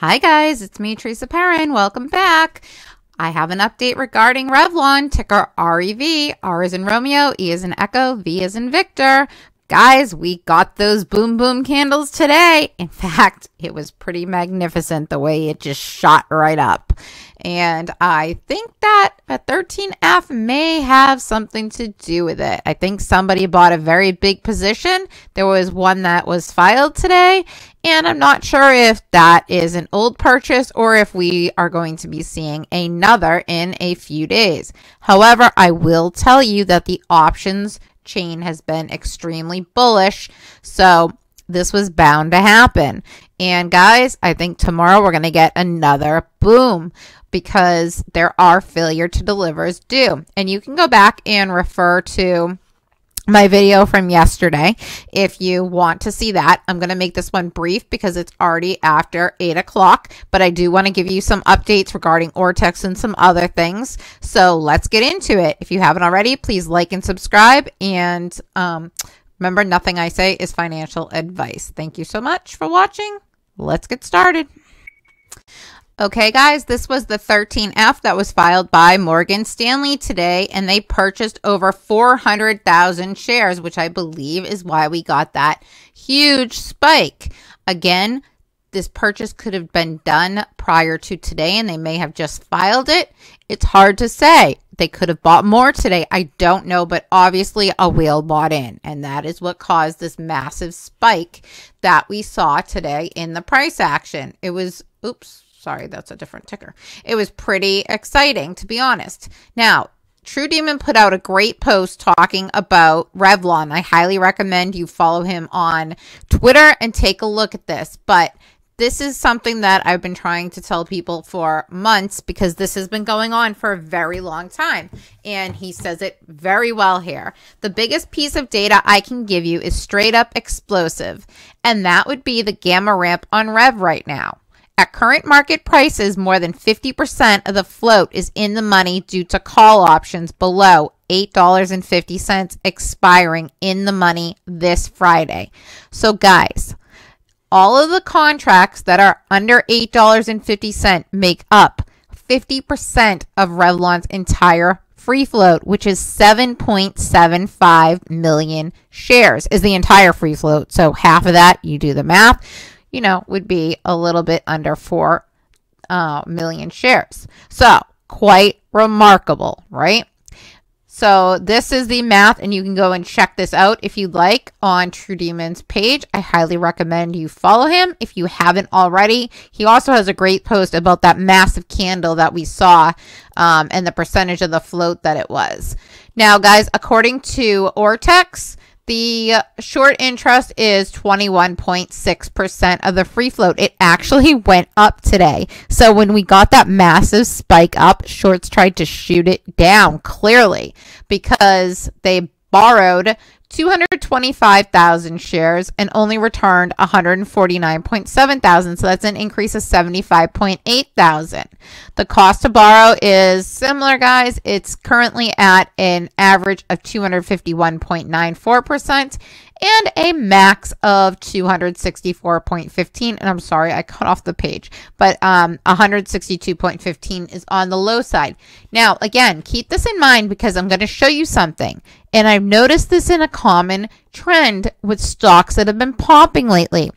Hi guys, it's me, Teresa Perrin. Welcome back. I have an update regarding Revlon, ticker REV. R is in Romeo, E is in Echo, V is in Victor. Guys, we got those boom boom candles today. In fact, it was pretty magnificent the way it just shot right up. And I think that a 13F may have something to do with it. I think somebody bought a very big position. There was one that was filed today, and I'm not sure if that is an old purchase or if we are going to be seeing another in a few days. However, I will tell you that the options chain has been extremely bullish, so this was bound to happen. And guys, I think tomorrow we're going to get another boom because there are failure to delivers due. And you can go back and refer to my video from yesterday if you want to see that. I'm going to make this one brief because it's already after 8 o'clock, but I do want to give you some updates regarding Ortex and some other things. So let's get into it. If you haven't already, please like and subscribe. And remember, nothing I say is financial advice. Thank you so much for watching. Let's get started. Okay, guys, this was the 13F that was filed by Morgan Stanley today, and they purchased over 400,000 shares, which I believe is why we got that huge spike. Again, this purchase could have been done prior to today, and they may have just filed it. It's hard to say. They could have bought more today. I don't know, but obviously a whale bought in, and that is what caused this massive spike that we saw today in the price action. It was, oops. Sorry, that's a different ticker. It was pretty exciting, to be honest. Now, True Demon put out a great post talking about Revlon. I highly recommend you follow him on Twitter and take a look at this. But this is something that I've been trying to tell people for months because this has been going on for a very long time. And he says it very well here. The biggest piece of data I can give you is straight up explosive. And that would be the gamma ramp on Rev right now. At current market prices, more than 50% of the float is in the money due to call options below $8.50 expiring in the money this Friday. So guys, all of the contracts that are under $8.50 make up 50% of Revlon's entire free float, which is 7.75 million shares is the entire free float. So half of that, you do the math, you know, would be a little bit under 4 million shares. So quite remarkable, right? So this is the math, and you can go and check this out if you'd like on True Demon's page. I highly recommend you follow him if you haven't already. He also has a great post about that massive candle that we saw and the percentage of the float that it was. Now, guys, according to Ortex, the short interest is 21.6% of the free float. It actually went up today. So when we got that massive spike up, shorts tried to shoot it down clearly because they borrowed 225,000 shares and only returned 149.7 thousand. So that's an increase of 75.8 thousand. The cost to borrow is similar, guys. It's currently at an average of 251.94% and a max of 264.15. And I'm sorry, I cut off the page, but 162.15 is on the low side. Now, again, keep this in mind because I'm going to show you something. And I've noticed this in a common trend with stocks that have been popping lately.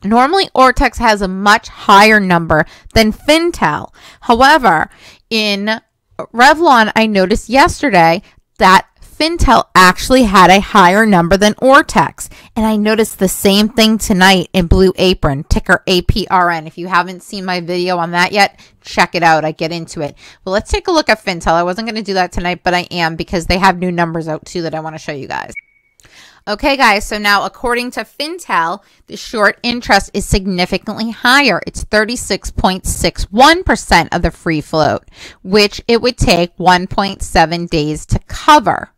Normally, Ortex has a much higher number than Fintel. However, in Revlon, I noticed yesterday that Fintel actually had a higher number than Ortex. And I noticed the same thing tonight in Blue Apron, ticker APRN. If you haven't seen my video on that yet, check it out. I get into it. Well, let's take a look at Fintel. I wasn't going to do that tonight, but I am because they have new numbers out too that I want to show you guys. Okay, guys, so now according to Fintel, the short interest is significantly higher. It's 36.61% of the free float, which it would take 1.7 days to cover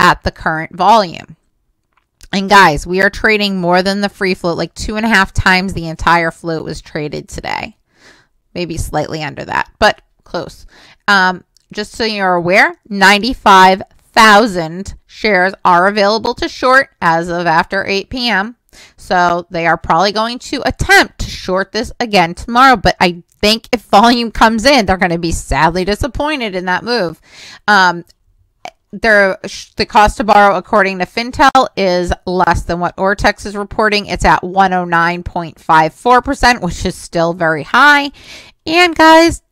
at the current volume. And guys, we are trading more than the free float, like 2.5 times the entire float was traded today. Maybe slightly under that, but close. Just so you're aware, 95,000 shares are available to short as of after 8 p.m. So they are probably going to attempt to short this again tomorrow, but I think if volume comes in, they're going to be sadly disappointed in that move. The cost to borrow, according to Fintel, is less than what Ortex is reporting. It's at 109.54%, which is still very high. And guys,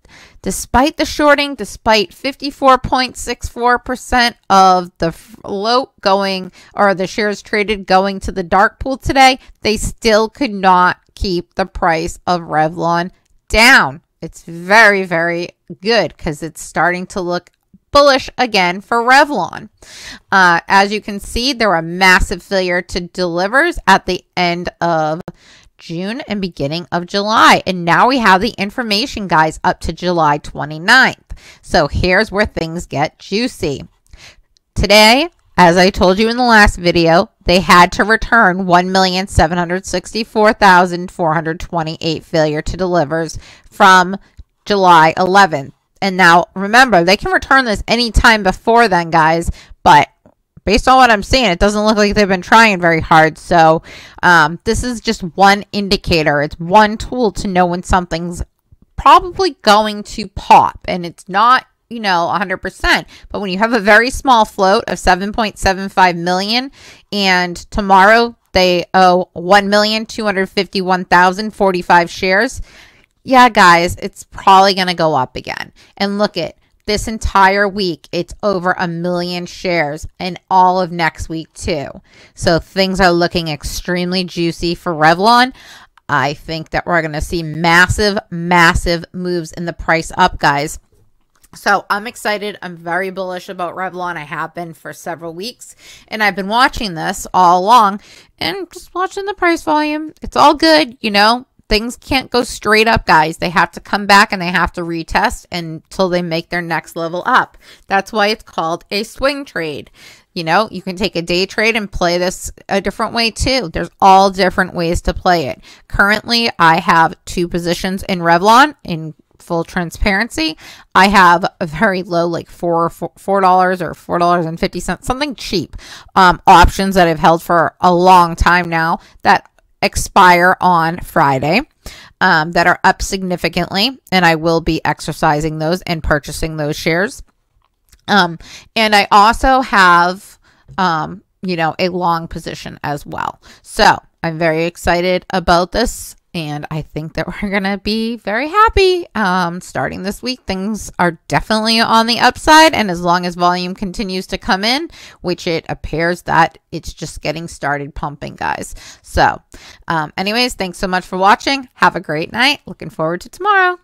despite the shorting, despite 54.64% of the float going, or the shares traded going to the dark pool today, they still could not keep the price of Revlon down. It's very, very good because it's starting to look bullish again for Revlon. As you can see, there were a massive failure to delivers at the end of June and beginning of July. And now we have the information, guys, up to July 29th. So here's where things get juicy. Today, as I told you in the last video, they had to return 1,764,428 failure to delivers from July 11th. And now, remember, they can return this anytime before then, guys. But based on what I'm seeing, it doesn't look like they've been trying very hard. So this is just one indicator. It's one tool to know when something's probably going to pop. And it's not, 100%. But when you have a very small float of 7.75 million and tomorrow they owe 1,251,045 shares, yeah, guys, it's probably going to go up again. And look at this entire week, it's over 1 million shares, and all of next week too. So things are looking extremely juicy for Revlon. I think that we're going to see massive, massive moves in the price up, guys. So I'm excited. I'm very bullish about Revlon. I have been for several weeks, and I've been watching this all along and just watching the price volume. It's all good, Things can't go straight up, guys. They have to come back and they have to retest until they make their next level up. That's why it's called a swing trade. You can take a day trade and play this a different way too. There's all different ways to play it. Currently, I have 2 positions in Revlon in full transparency. I have a very low, like $4 or $4.50, something cheap, options that I've held for a long time now that expire on Friday, that are up significantly, and I will be exercising those and purchasing those shares. And I also have, a long position as well. So I'm very excited about this, and I think that we're going to be very happy. Starting this week, things are definitely on the upside, and as long as volume continues to come in, which it appears that it's just getting started pumping, guys. So anyways, thanks so much for watching. Have a great night. Looking forward to tomorrow.